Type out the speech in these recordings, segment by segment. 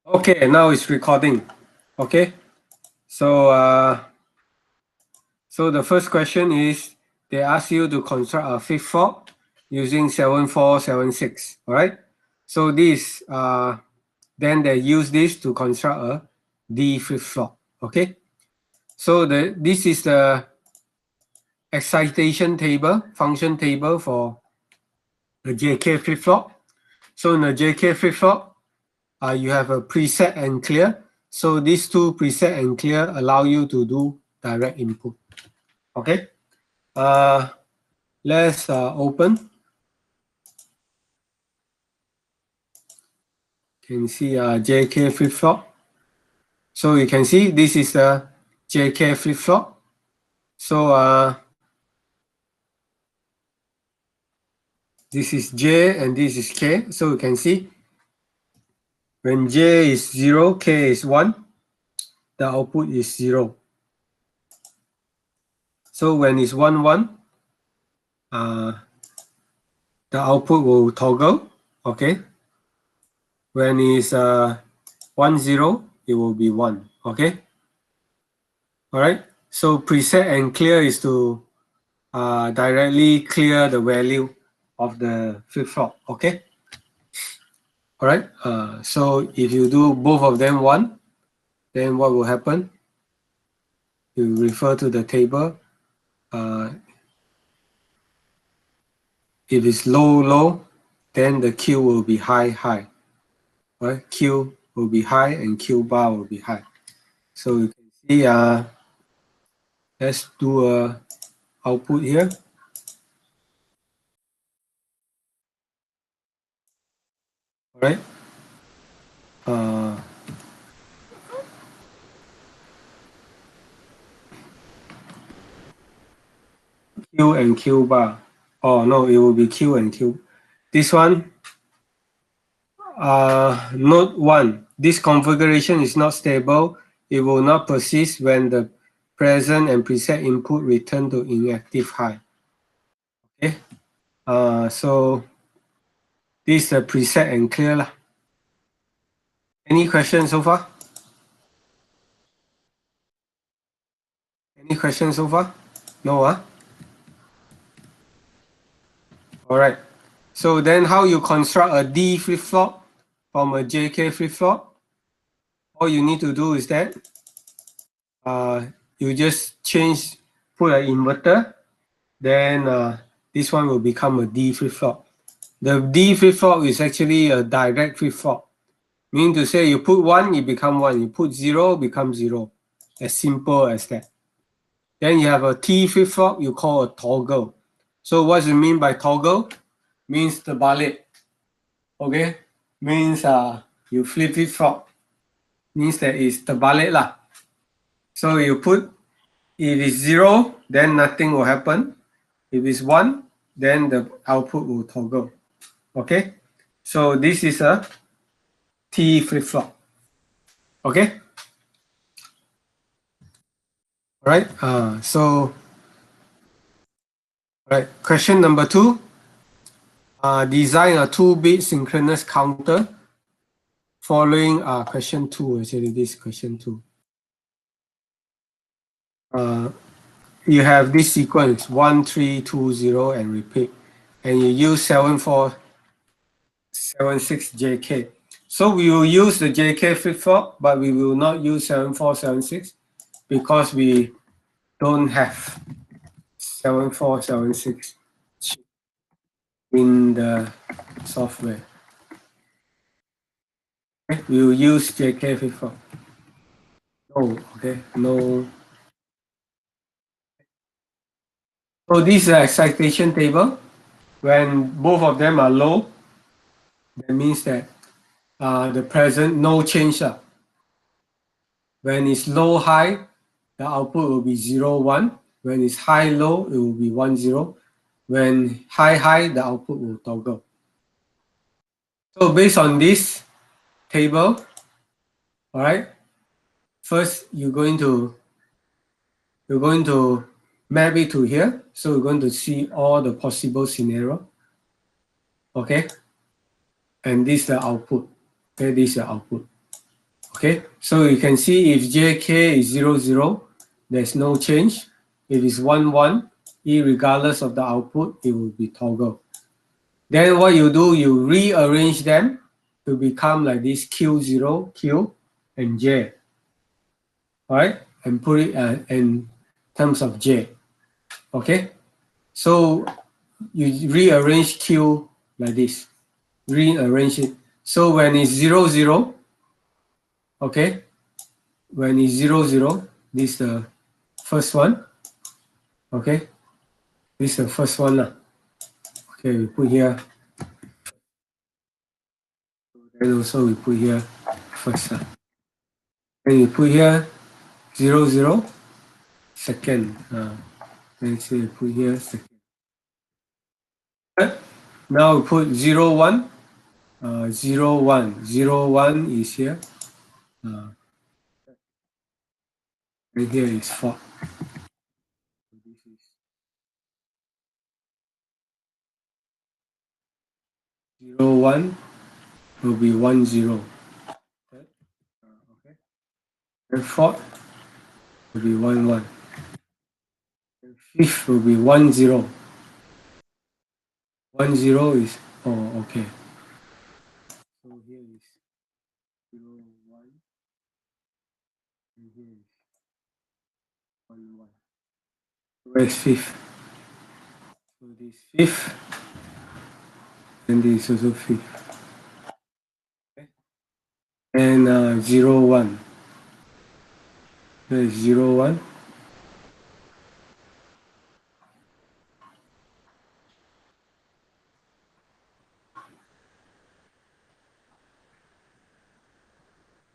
Okay, now it's recording. Okay, so so the first question is they ask you to construct a flip-flop using 7476. All right, so this then they use this to construct a D flip-flop. Okay, so this is the excitation table, function table for the JK flip-flop. So in the JK flip-flop, you have a preset and clear. So these two preset and clear allow you to do direct input. Okay. Let's open. Can see JK flip-flop. So you can see this is the JK flip-flop. So this is J and this is K. So you can see when J is 0, K is 1, the output is 0. So when it's 1, 1, the output will toggle. Okay. When it's 1, 0, it will be 1. Okay. All right. So preset and clear is to directly clear the value of the flip-flop. Okay. All right. So if you do both of them 1, then what will happen? You refer to the table. If it's low, low, then the Q will be high, high. Right? Q will be high and Q bar will be high. So you can see, let's do a output here. All right. Q and Q bar. Oh no, it will be Q and Q. This one, node 1. This configuration is not stable. It will not persist when the present and preset input return to inactive high. Okay. So this is the preset and clear lah. Any questions so far? Any questions so far? No, All right. So then how you construct a D flip-flop from a JK flip-flop? All you need to do is that you just put an inverter, then this one will become a D flip-flop. The D flip-flop is actually a direct flip-flop. Meaning to say you put 1, it becomes 1. You put 0, becomes 0. As simple as that. Then you have a T flip-flop you call a toggle. So what does it mean by toggle? Means terbalik. Okay? Means you flip-flop. Means that it's terbalik lah. So you put, if it's 0, then nothing will happen. If it's 1, then the output will toggle. Okay? So this is a T flip-flop. Okay? All right. Right. Question number 2. Design a 2-bit synchronous counter. Following question 2. Actually, this is question 2. You have this sequence 1, 3, 2, 0, and repeat, and you use 7476 JK. So we will use the JK flip-flop, but we will not use 7476 because we don't have 7476 in the software. Okay, we will use JK flip-flop. No, okay, no. So this is the excitation table. When both of them are low, that means that the present no change. When it's low high, the output will be 0, 1. When it's high low, it will be 1, 0. When high high, the output will toggle. So based on this table, all right, first you're going to map it to here. So we're going to see all the possible scenario. Okay. And this is the output. Okay, this is the output. Okay, so you can see if jk is 0, 0, there's no change. If it's 1, 1, irregardless of the output, it will be toggle. Then what you do, you rearrange them to become like this Q0, Q, and J. All right, and put it in terms of J. Okay, so you rearrange Q like this, rearrange it. So when it's 0, 0, okay, when it's 0, 0, this is the first one. Okay, this is the first one. Okay, we put here. And also we put here first. And you put here 0, 0, second. Let's say we put here second. Now we put 0, 1. 0, 1. 0, 1 is here. And here is 4. This is 0, 1 will be 1, 0. Okay. And 4 will be 1, 1. And 5th will be 1, 0. 1, 0 is, oh, okay. So here is 0, 1. And here is 1, 1. Where's 5th? So this 5th. And this is also 5th. Okay. And 0, 1. There is 0, 1.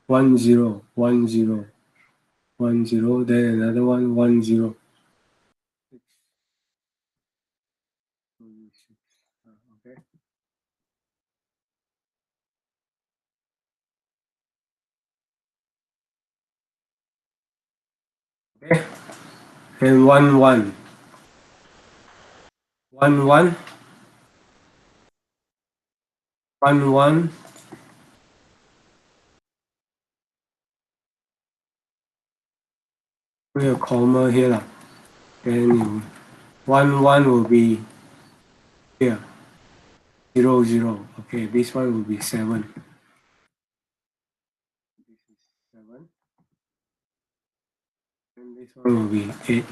1, 0, 1, 0, 1, 0, then another one, 1, 0. Okay. Okay. And 1, 1. 1, 1. 1, 1. Put a comma here. Then 1, 1 will be here. 0, 0. Okay, this one will be 7. This is 7. And this one will be 8.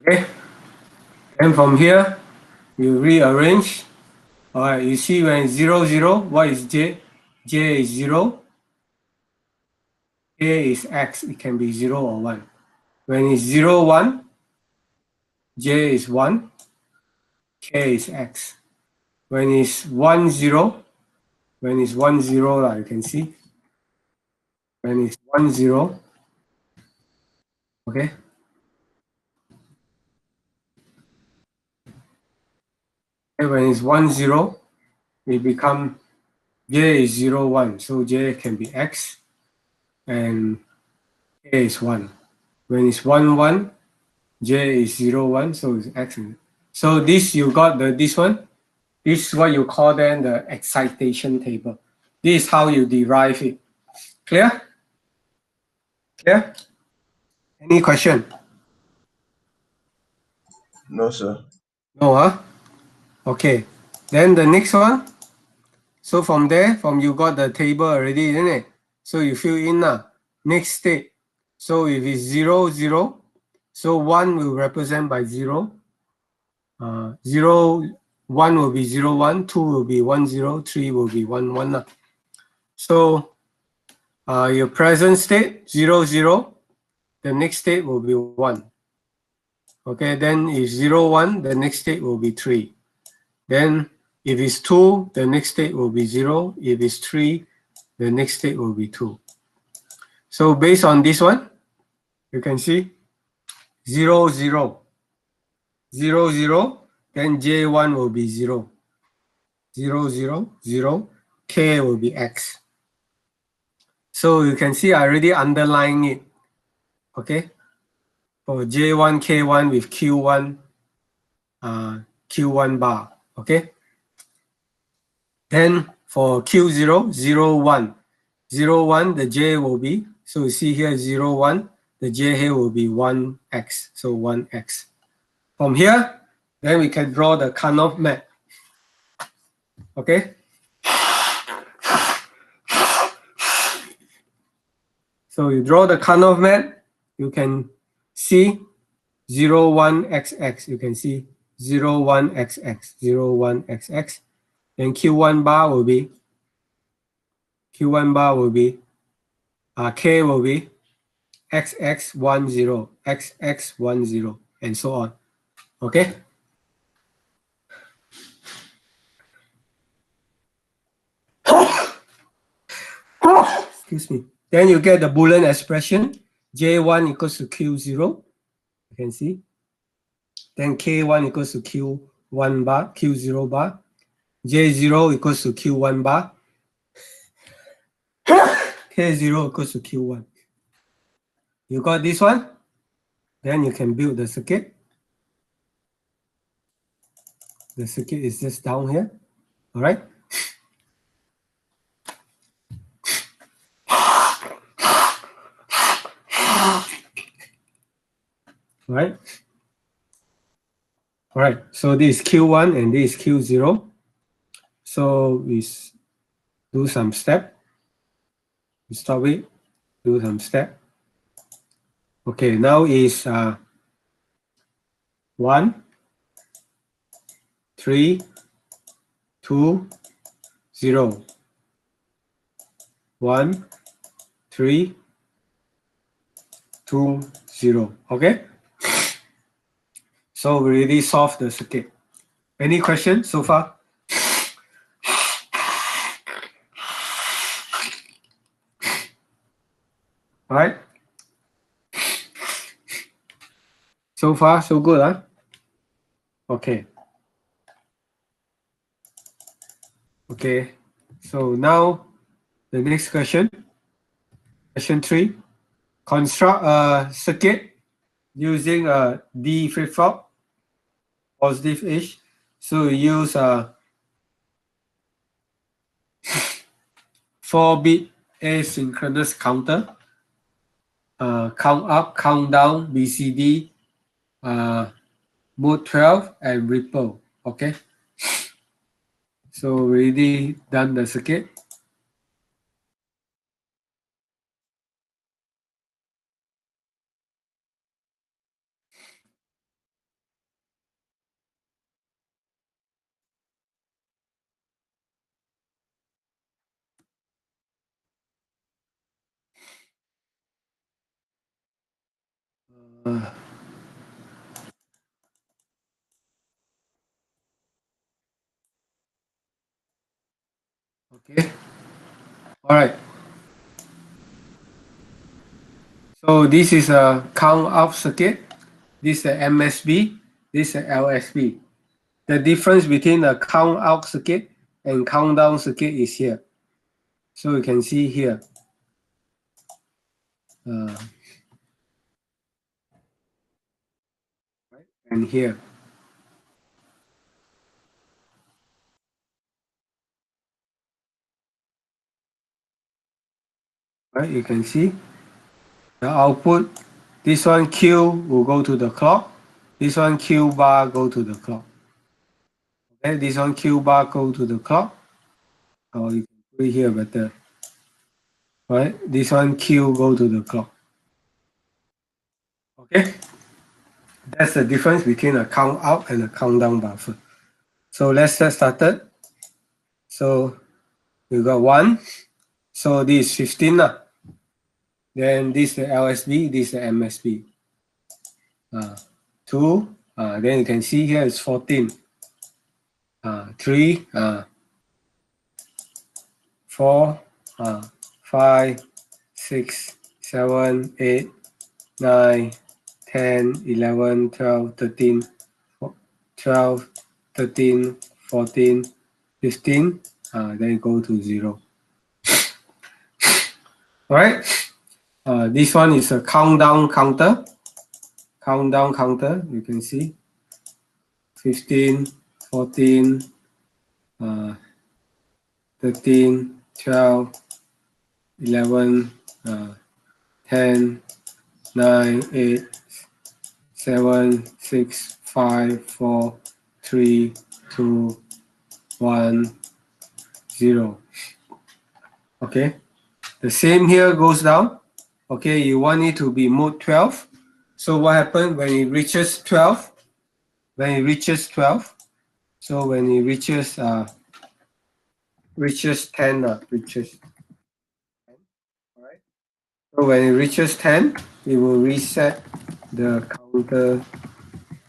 Okay. And from here, you rearrange. All right, you see when 0, 0, what is J? J is 0. K is X. It can be 0 or 1. When it's 0, 1, J is 1. K is X. When it's 1, 0, when it's 1, 0, you can see. When it's 1, 0, okay. And when it's 1, 0, it become J is 0, 1. So J can be X and K is 1. When it's 1, 1, J is 0, 1. So it's X. So this you got this one. This is what you call then the excitation table. This is how you derive it. Clear? Clear? Any question? No, sir. No, huh? Okay. Then the next one. So from there, you got the table already, isn't it? So you fill in now. Next state. So if it's 0, 0, so 1 will represent by 0. 0, 1 will be 0, 1, 2 will be 1, 0, 3 will be 1, 1 now. So your present state, 0, 0, the next state will be 1. Okay, then if 0, 1, the next state will be 3. Then if it's 2, the next state will be 0. If it's 3, the next state will be 2. So based on this one, you can see 0, 0, 0, 0, then J1 will be 0. 0, 0, 0, K will be X. So you can see I already underlying it. Okay, for J1, K1 with Q1, Q1 bar. Okay, Then for Q0, 0, 1. 0, 1, the J will be, so you see here 0, 1, the J here will be 1x, so 1x. From here, then we can draw the Karnaugh map. Okay? So you draw the Karnaugh map, you can see 0, 1, xx. You can see 0, 1, xx, 0, 1, xx. Then Q1 bar will be, K will be xx10, xx10, and so on. Okay? Excuse me. Then you get the Boolean expression, J1 equals to Q0. You can see. Then K1 equals to Q1 bar, Q0 bar. J0 equals to Q1 bar. K0 equals to Q1. You got this one? Then you can build the circuit. The circuit is just down here. All right? All right? All right, so this is Q1 and this is Q0. So we do some step. We stop it, do some step. Okay, now is 1, 3, 2, 0. 1, 3, 2, 0. Okay? So we already solved the circuit. Any questions so far? All right? So far, so good, huh? Okay. Okay. So now the next question. Question 3. Construct a circuit using a D flip-flop, positive edge. So we use a 4-bit asynchronous counter. Count up, count down, BCD, mode 12, and ripple. Okay. So we already done the circuit. Okay. All right. So this is a count up circuit. This is a MSB. This is a LSB. The difference between a count out circuit and count down circuit is here. So you can see here. And here. Right, you can see the output. This one Q will go to the clock. This one Q bar go to the clock. Okay, this one Q bar go to the clock. Or you can put it here better. Right, this one Q go to the clock. Okay, that's the difference between a count out and a count down buffer. So let's get started. So we got 1. So this is 15 now. Then this is the LSB, this is the MSB. 2, then you can see here is 14. 3, 4, 5, 6, 7, 8, 9, 10, 11, 12, 13, 12, 13, 14, 15, then go to 0. All right. This one is a countdown counter. Countdown counter, you can see 15, 14, 13, 12, 11, 10, 9, 8, 7, 6, 5, 4, 3, 2, 1, 0. Okay, the same here goes down. Okay, you want it to be mode 12. So what happens when it reaches 12? When it reaches 12, so when it reaches 10, reaches 10, all right. So when it reaches 10, it will reset the counter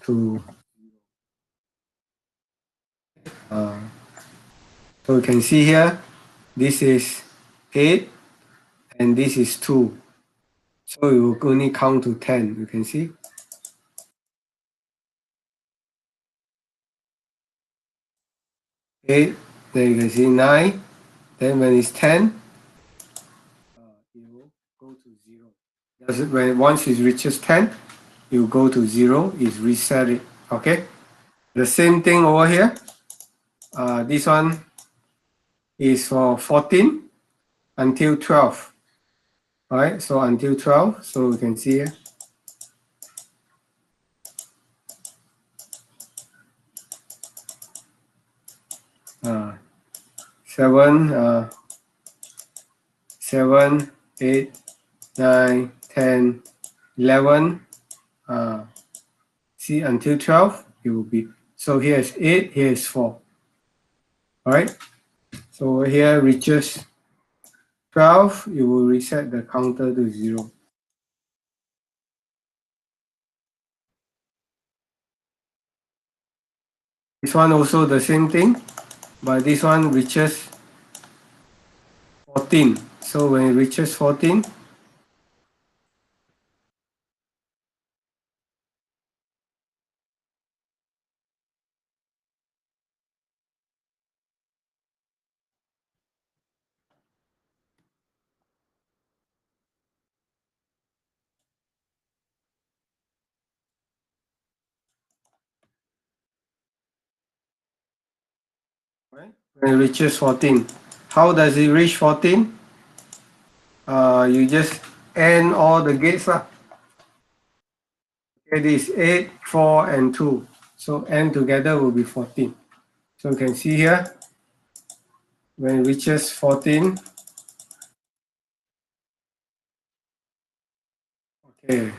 to so you can see here, this is 8 and this is 2. So it will only count to 10, you can see. 8, then you can see 9, then when it's 10, it will go to 0. Once it reaches 10, you go to 0, is reset it, okay? The same thing over here. This one is for 14 until 12. All right, so until 12, so you can see here. Seven, 7, 8, 9, 10, 11. See, until 12, it will be. So here is 8, here is 4. All right, so over here reaches 12, it will reset the counter to 0. This one also the same thing, but this one reaches 14. So when it reaches 14, right? When it reaches 14, how does it reach 14? You just AND all the gates lah. It is 8, 4, and 2. So AND together will be 14. So you can see here, when it reaches 14, okay,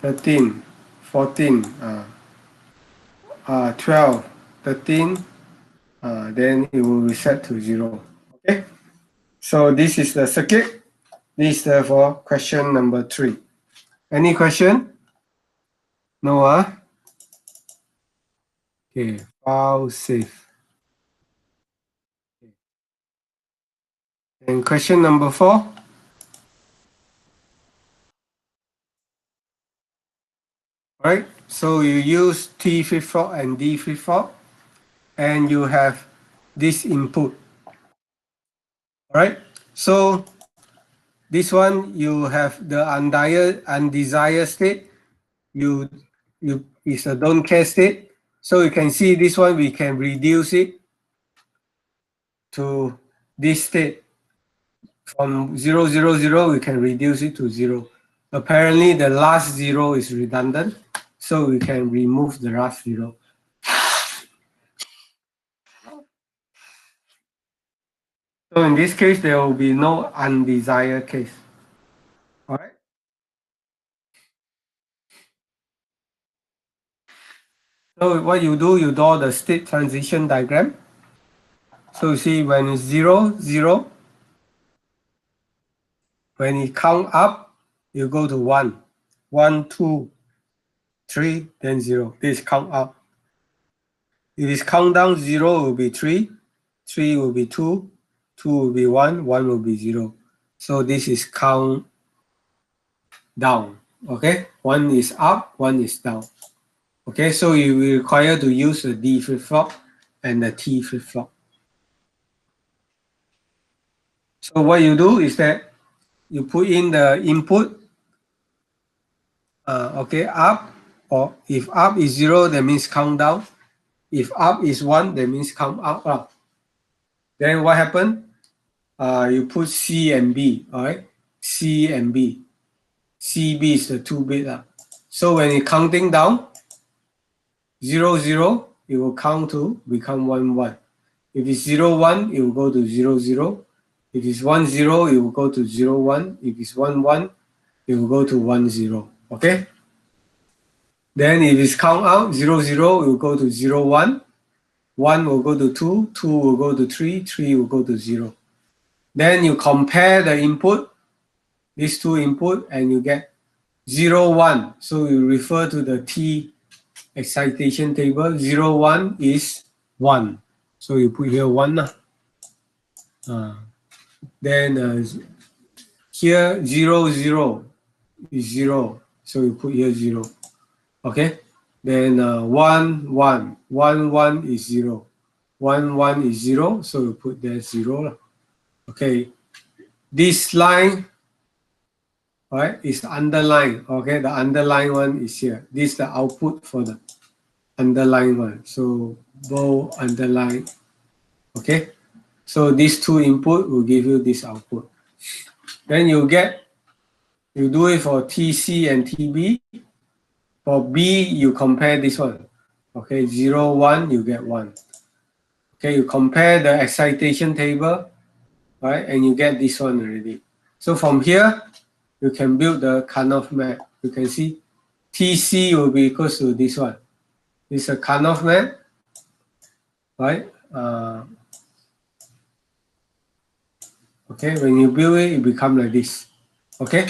13, 14, 12, 13, then it will reset to 0. Okay, so this is the circuit. This is for question number 3. Any question? No, Okay, file save. And question number 4. Right, so you use T flip-flop and D flip-flop, and you have this input. All right, so this one you have the undesired state. You is a don't care state. So you can see this one we can reduce it to this state. From 0, 0, 0, we can reduce it to 0. Apparently the last 0 is redundant, so we can remove the last 0. So in this case, there will be no undesired case. All right. So what you do, you draw the state transition diagram. So you see when it's 0, 0, when it count up, you go to 1, 1, 2, 3, then 0. This count up. If it's count down, 0 will be 3, 3 will be 2, 2 will be 1, 1 will be 0. So this is count down. Okay, 1 is up, 1 is down. Okay, so you will require to use the D flip-flop and the T flip-flop. So what you do is that you put in the input, okay, up, or if up is 0, that means count down. If up is 1, that means count up. Then what happened? You put C and B, all right? C and B. CB is the 2-bit. So when you're counting down, 0, 0, it will count to become 1, 1. If it's 0, 1, it will go to 0, 0. If it's 1, 0, it will go to 0, 1. If it's 1, 1, it will go to 1, 0. Okay? Then if it's count out, 0, 0, it will go to 0, 1. 1 will go to 2, 2 will go to 3, 3 will go to 0. Then you compare the input, these two input, and you get 0, 1. So you refer to the T excitation table. 0, 1 is 1. So you put here 1. Then here 0, 0 is 0. So you put here 0. Okay? Then 1, 1. 1, 1 is 0. 1, 1 is 0. So you put there 0. Okay. This line, right, is underlined. Okay, the underlined one is here. This is the output for the underlined one. So bold underline. Okay, so these two input will give you this output. Then you do it for TC and TB. For B, you compare this one. Okay, 0, 1, you get 1. Okay, you compare the excitation table, right, and you get this one already. So from here, you can build the Karnaugh map. You can see TC will be equals to this one. It's a Karnaugh map, right? Okay, when you build it, it becomes like this. Okay?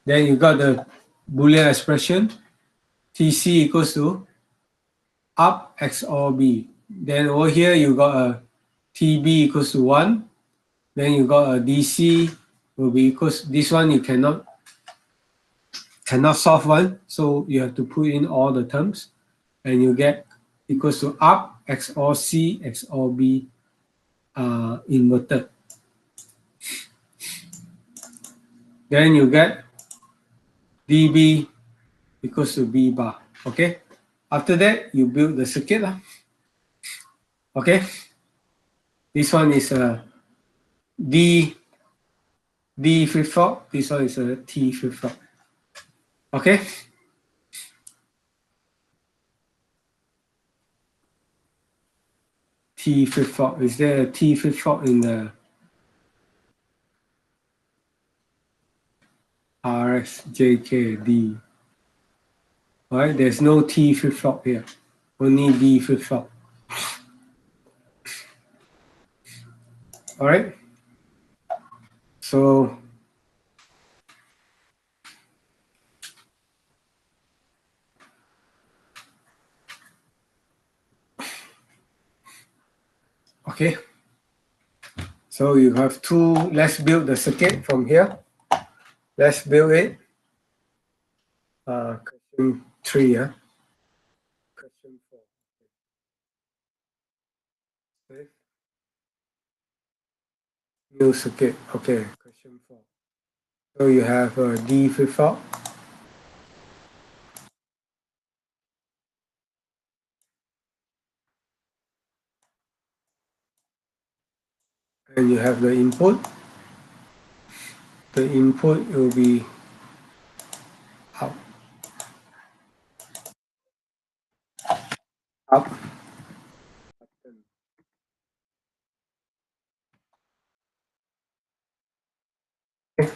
Then you got the Boolean expression. TC equals to up XOR B. Then over here, you got a TB equals to 1. Then you got a DC will be equals, this one you cannot solve one. So you have to put in all the terms. And you get equals to up XOR C XOR B inverted. Then you get dB equals to B bar. Okay. After that, you build the circuit. Okay. This one is a D flip-flop. This one is a T flip-flop. Okay. T flip-flop. Is there a T flip-flop in the R, S, J, K, D? All right. There's no T flip-flop here. Only D flip-flop. All right. So okay. So you have two. Let's build the circuit from here. Let's build it. Question 3. Question 4. Okay. New circuit. Okay. Question 4. So you have a D flip-flop. And you have the input. The input will be up. Up. Okay.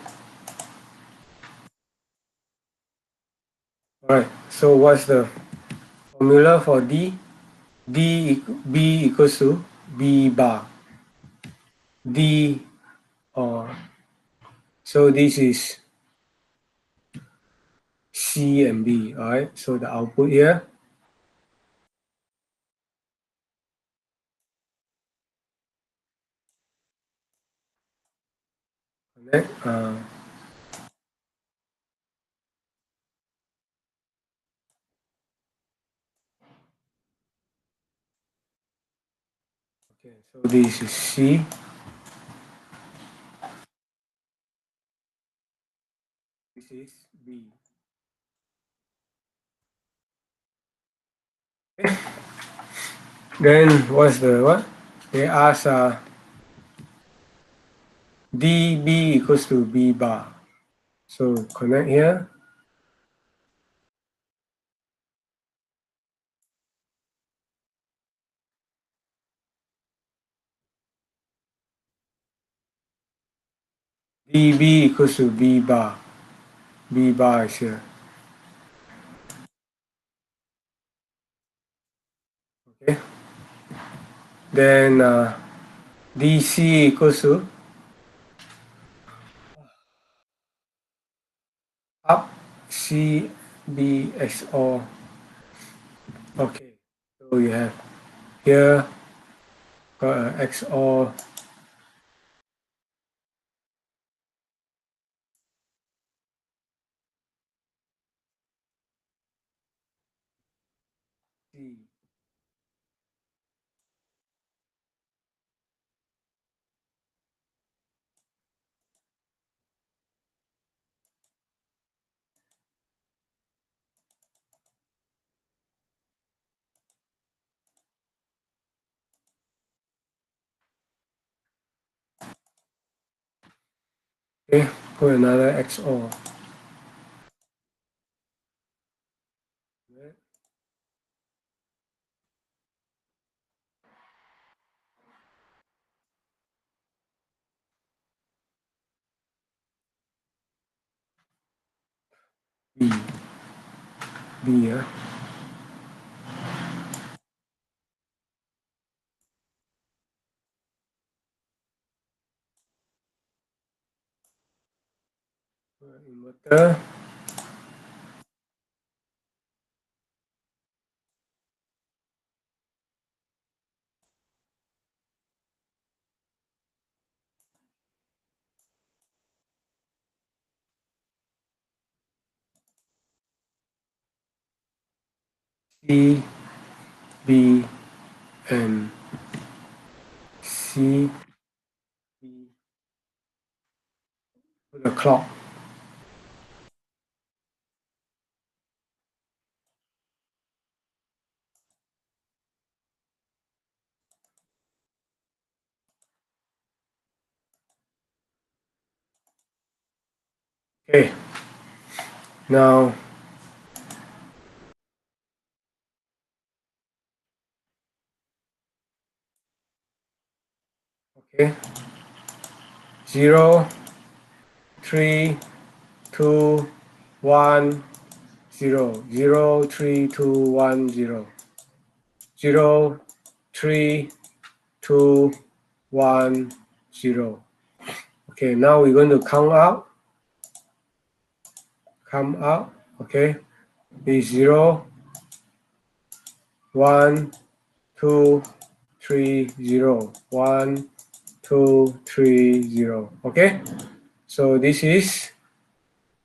All right. So what's the formula for D? B equals to B bar. D or so this is C and B. All right. So the output here. Connect. Okay. So this is C. This is B. Okay. Then what's the what? they ask dB equals to B bar. So connect here. dB equals to B bar. B bar is here. Okay. Then DC equals to up CBXOR. Okay. So you have here got an XOR C. Okay, put another XOR. B. B, yeah. Inverter. C, B, and C, B, to the clock. Okay, now okay, 0, 3, 2, 1, 0, 0, 3, 2, 1, 0, 0, 3, 2, 1, 0. Okay, now we're going to count out. Come out. Okay, is 0, 1, 2, 3, 0, 1, 2, 3, 0. Okay, so this is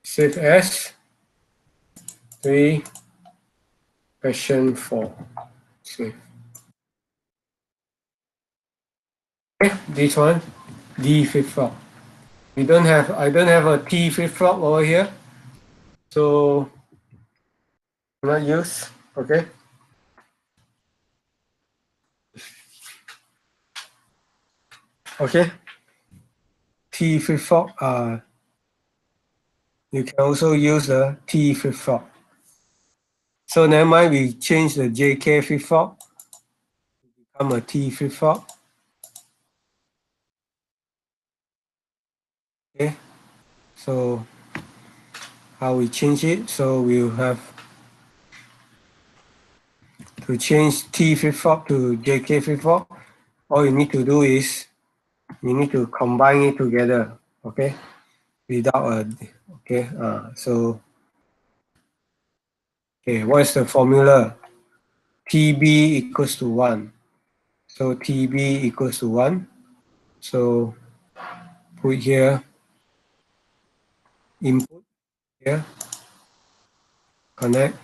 save as 3, question 4. Save. Okay, this one D flip flop. I don't have a T flip flop over here, so not use. Okay. Okay. T flip flop. You can also use the T flip flop. So never mind, we change the JK flip flop, become a T flip flop. Okay. So how we change it? So we'll have to change T flip flop to JK flip flop. All you need to do is you need to combine it together. Okay. Without a okay. So okay, what is the formula? TB equals to 1. So TB equals to 1. So put here input here, connect.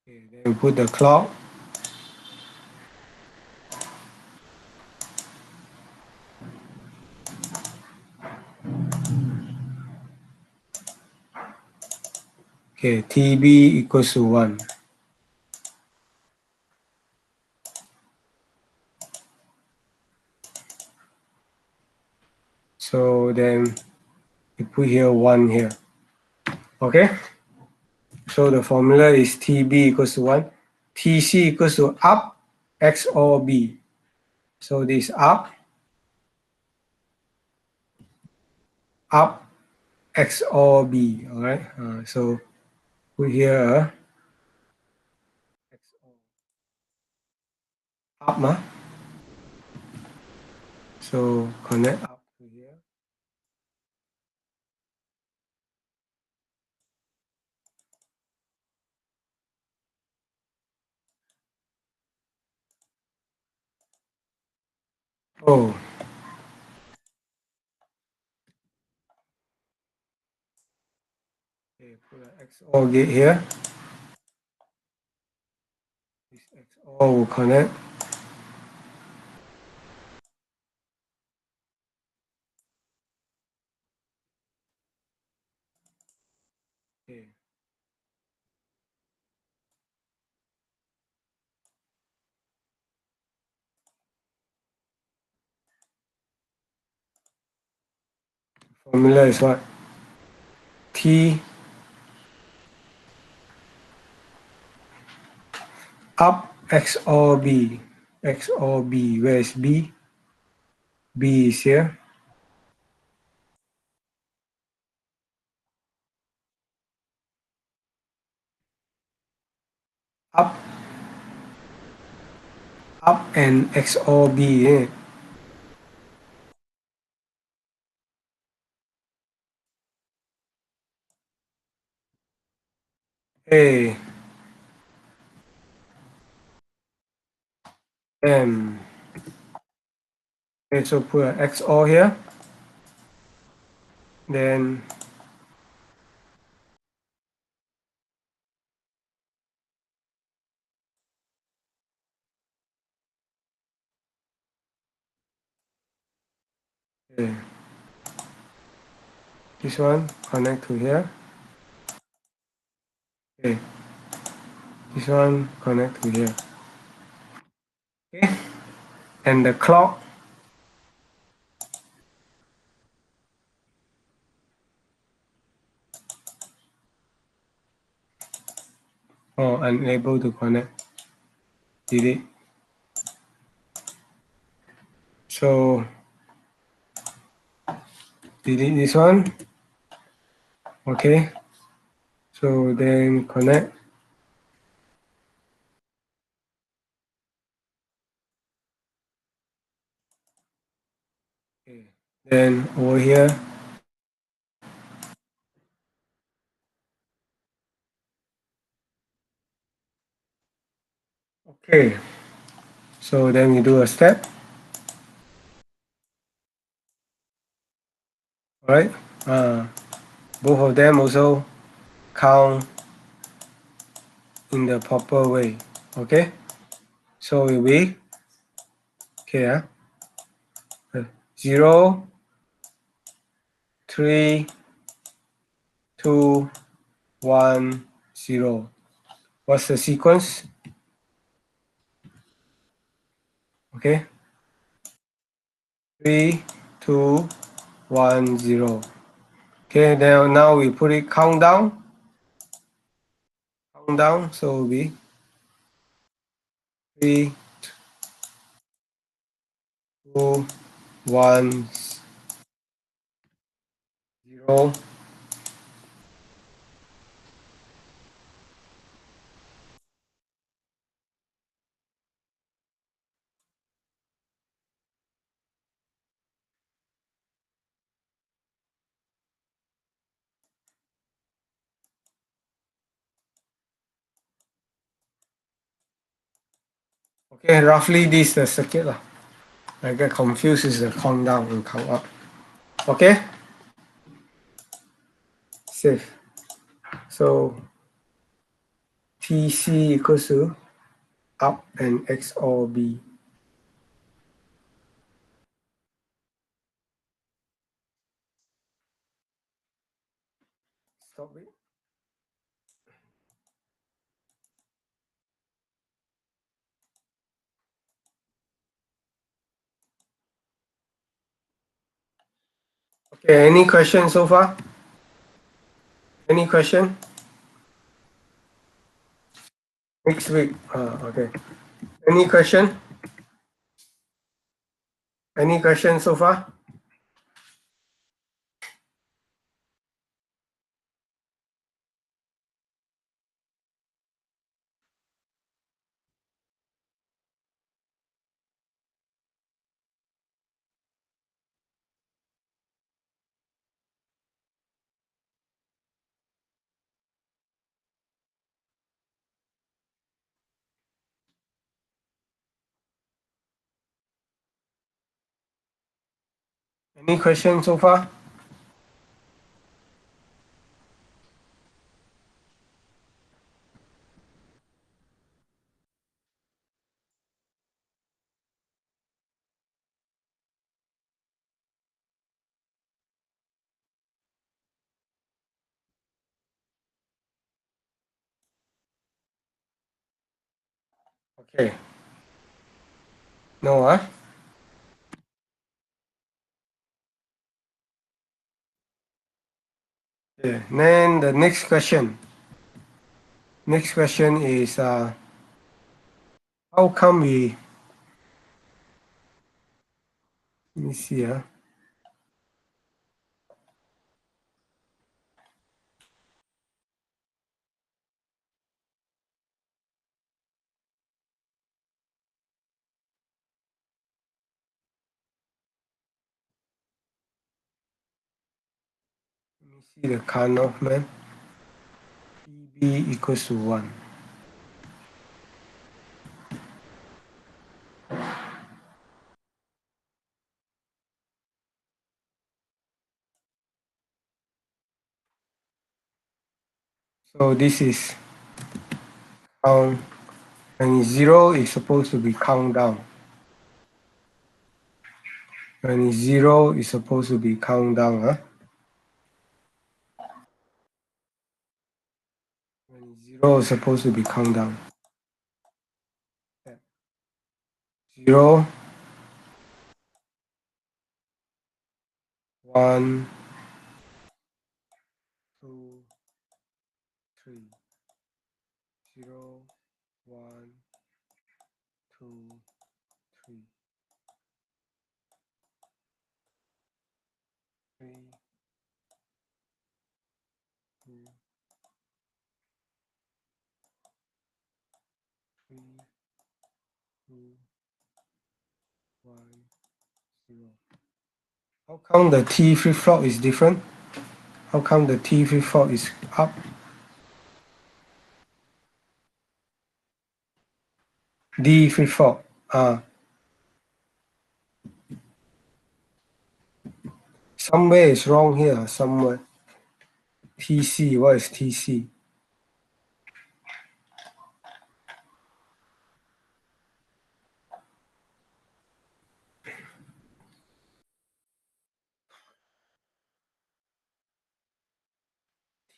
Okay, then we put the clock. Okay, TB equals to 1. So then we put here 1 here. Okay? So the formula is TB equals to 1. TC equals to up XOR B. So this up XOR B. Alright? So put here up. So connect up to here. Oh. Okay, put an XOR gate here. This XOR will connect. Okay. Formula is what? T up XOR B. XOR B. Where is B? B is here. Up and XOR B. A M. Okay, so put an XOR here. Then okay. This one connect to here. Okay. This one connect to here. Okay. And the clock. Oh, unable to connect. Delete. So delete this one. Okay. So then connect. Okay. Then over here. Okay. So then we do a step. Alright. Both of them also count in the proper way. Okay. So it will be okay. 0, 3, 2, 1, 0. What's the sequence? Okay. 3, 2, 1, 0. Okay, then now we put it countdown. Countdown, so it will be 3, 2, 1, 0. Okay, roughly this is the circuit lah. I get confused is the count down and count up. Okay, save. So TC equals to up and XOR B. Stop it. Okay, any questions so far? Any question? Next week. Okay. Any question? Any questions so far? Any questions so far? Okay. No, huh? Okay. Then the next question. Next question is how come we, let me see, let me see the Carnot man. PB equals to 1. So this is count, and 0 is supposed to be count down. When 0 is supposed to be count down, huh? When 0 is supposed to be count down. 0, 1, 2, 3. 0, 1, 2, 3. 3, 2, 3, 2, 1, 0. How come the T flip-flop is different? How come the T flip-flop is up? D flip-flop. Somewhere is wrong here, somewhere. TC, what is TC?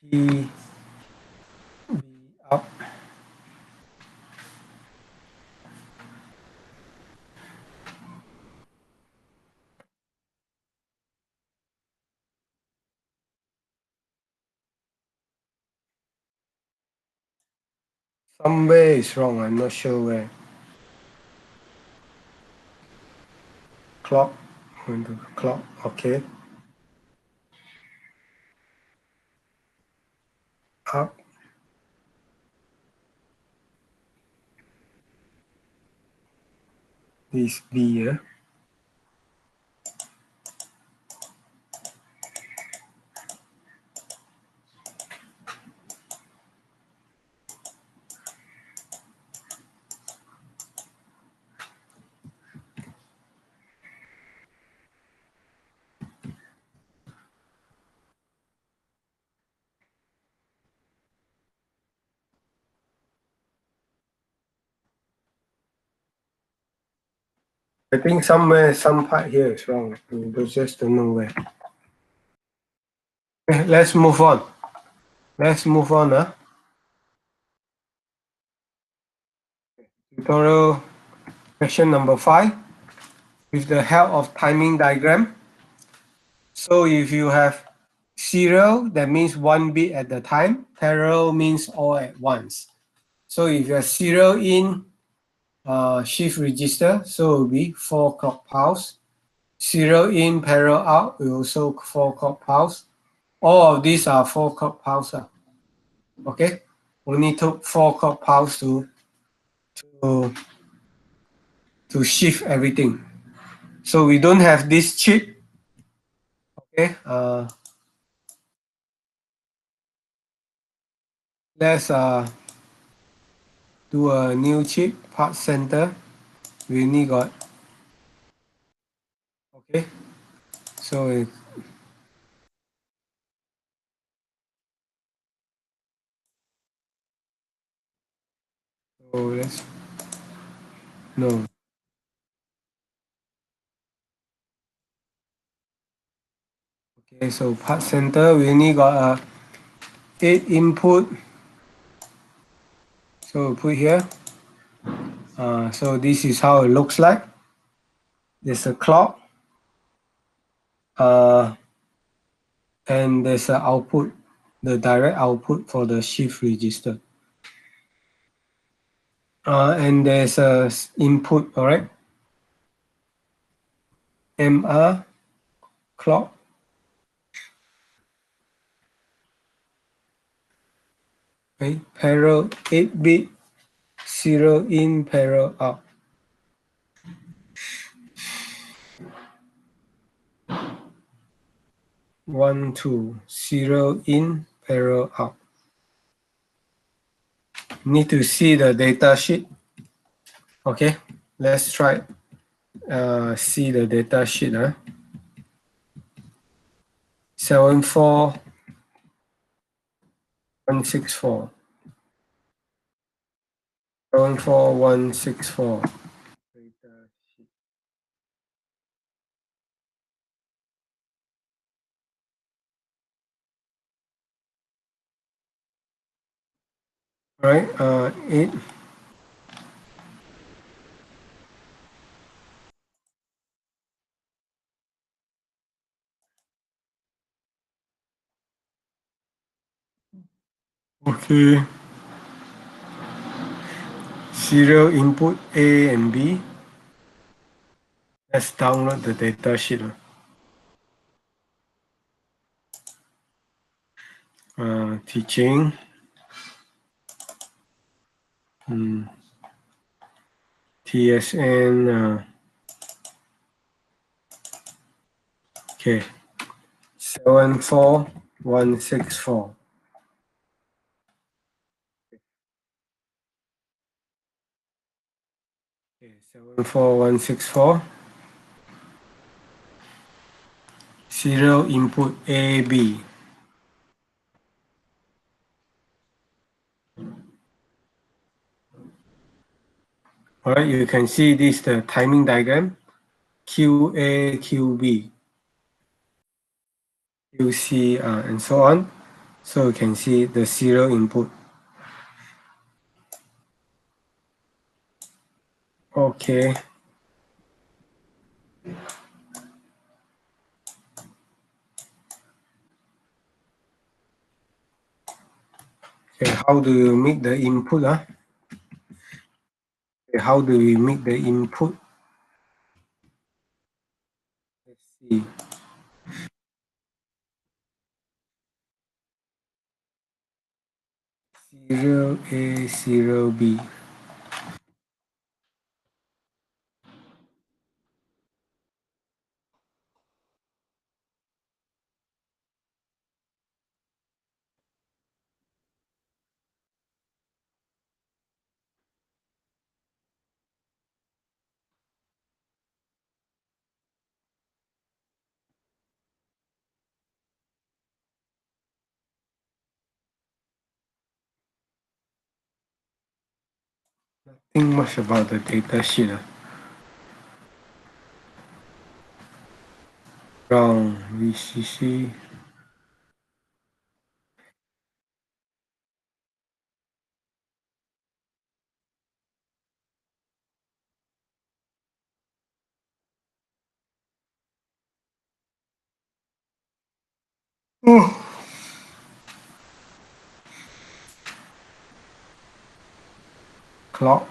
T B up. Somewhere is wrong, I'm not sure where. Clock, going to clock, okay. Up. This B here. I think somewhere, some part here is wrong. We just don't know where. Okay, let's move on. Let's move on. Tutorial question number 5. With the help of timing diagram. So if you have serial, that means 1 bit at a time. Parallel means all at once. So if you have serial in shift register, so it will be 4 clock pulse. Serial in, parallel out, will also 4 clock pulse. All of these are 4 clock pulse. Okay, only took 4 clock pulse to shift everything. So we don't have this chip. Okay, let's do a new chip, part center. We only got, okay, so let's, no. Okay, so part center, we only got a 8 input. So we'll put here. So this is how it looks like. There's a clock. And there's an output, the direct output for the shift register. And there's a input, all right? MR clock. Okay, parallel 8-bit, serial in, parallel out. One, two, serial in, parallel out. Need to see the data sheet. Okay, let's try see the data sheet. 74164. 74164. Data sheet. All right, 8. Okay. Serial input A and B. Let's download the data sheet. Teaching. TSN. Okay. 74164. Okay, 74164. Serial input A, B. All right, you can see this the timing diagram. QA, QB, QC, and so on. So you can see the serial input. Okay. Okay, how do you make the input? Okay, how do we make the input? Let's see. Serial A, serial B. Think much about the data sheet. ground VCC. Oh. Clock.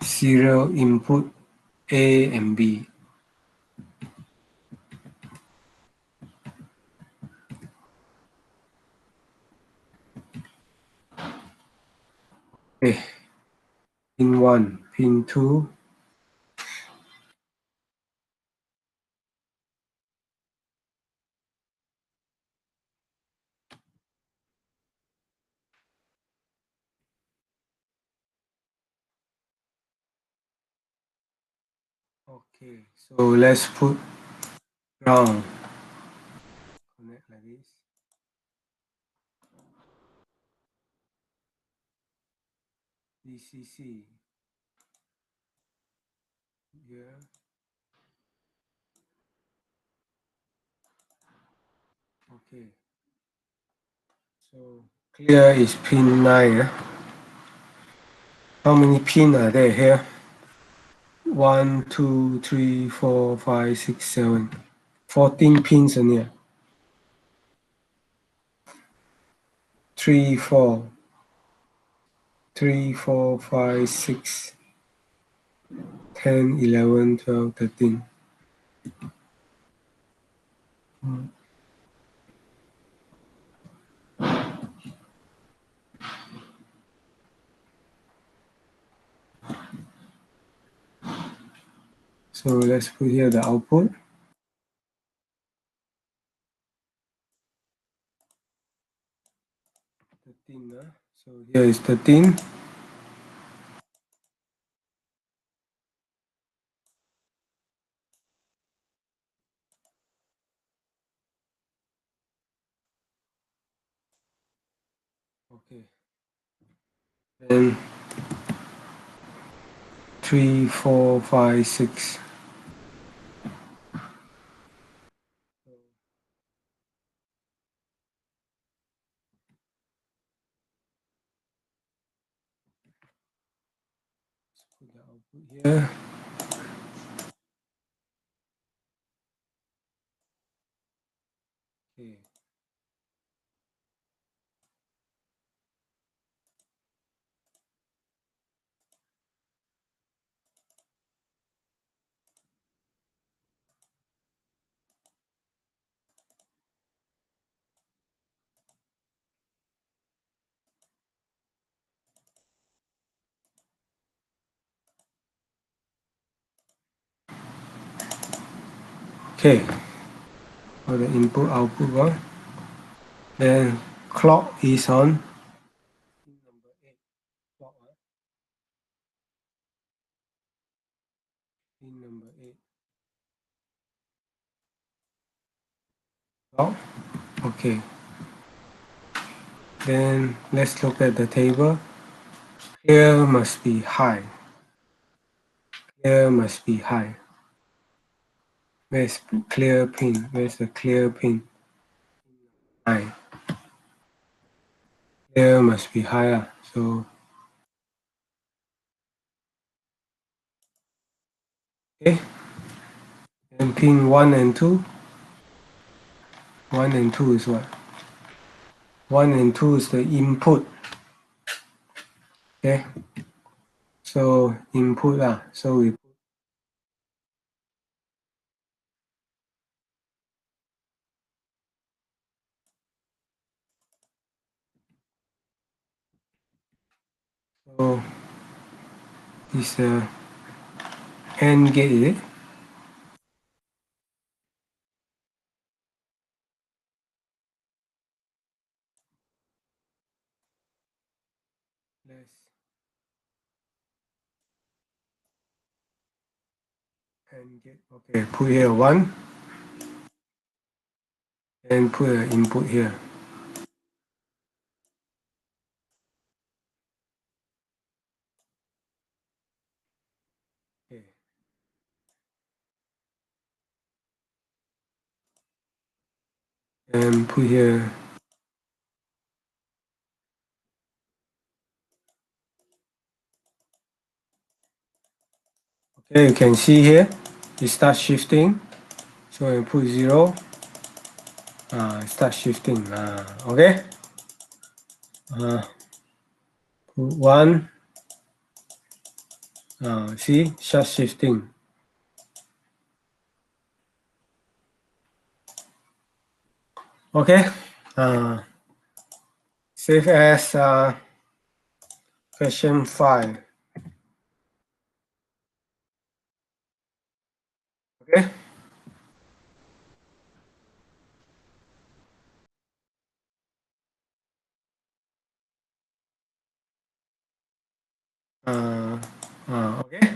Serial input A and B. Okay. Pin 1, pin 2. Okay, so let's put ground. Connect like this. VCC here. Okay. So clear is pin 9. How many pins are there here? 1, 2, 3, 4, 5, 6, 7. 14 pins in here. 3, 4. 3, 4, 5, 6, 10, 11, 12, 13. So let's put here the output. 13. So here is 13. Okay. Then 3, 4, 5, 6. Put the output here. Okay. Okay. For the input output one. Then clock is on. Pin number 8. Clock. Pin number 8. Clock. Okay. Then let's look at the table. Here must be high. Here must be high. Where's clear pin? Where's the clear pin? High. Clear must be higher. So okay. And pin 1 and 2. 1 and 2 is what? 1 and 2 is the input. Okay. So input so we so this AND gate is it? Let's AND gate. Okay, put here 1 and put an input here. and put here. Okay, you can see here it starts shifting. So I put 0. It starts shifting. Okay. Put 1. See, starts shifting. Okay. Save as question 5. Okay. Okay.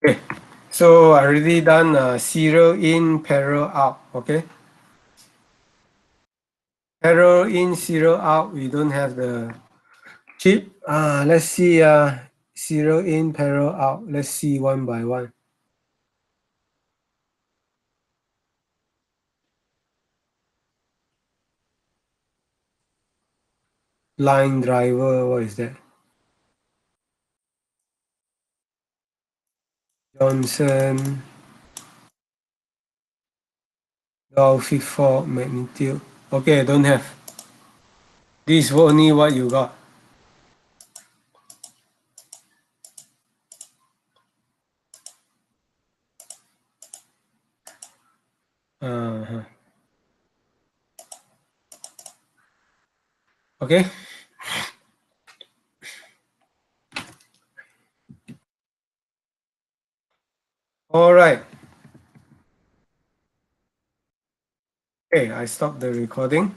Okay. So I already done serial in, parallel out. Okay. Parallel in, serial out. We don't have the chip. Let's see. Serial in, parallel out. Let's see one by one. Line driver. What is that? Johnson. Fifth fault magnitude. Okay, don't have. This is only what you got. Okay. All right. Okay, I stopped the recording.